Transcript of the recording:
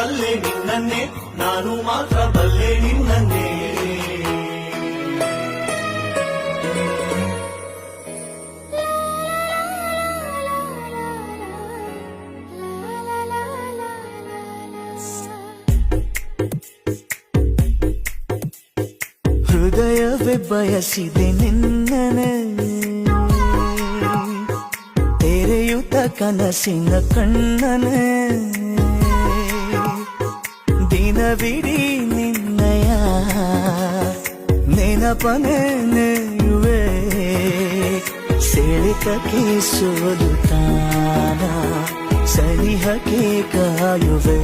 ಬಲ್ಲೆ ನಿನ್ನನ್ನೇ, ನಾನು ಮಾತ್ರ ಬಲ್ಲೆ ನಿನ್ನನ್ನೇ. ಹೃದಯವೇ ಬಯಸಿದೆ ನಿನ್ನನೆ, ತೆರೆಯುತ್ತ ಕನಸಿನ ಕಣ್ಣನೆ, ದಿನವಿಡೀ ನಿನ್ನಯ ನೆನಪನೆ ನೆಯುವೆ, ಸೆಳೆತಕ್ಕೆ ಸೋಲುತ್ತಾನ ಸನಿಹಕ್ಕೆ ಕಾಯುವೆ.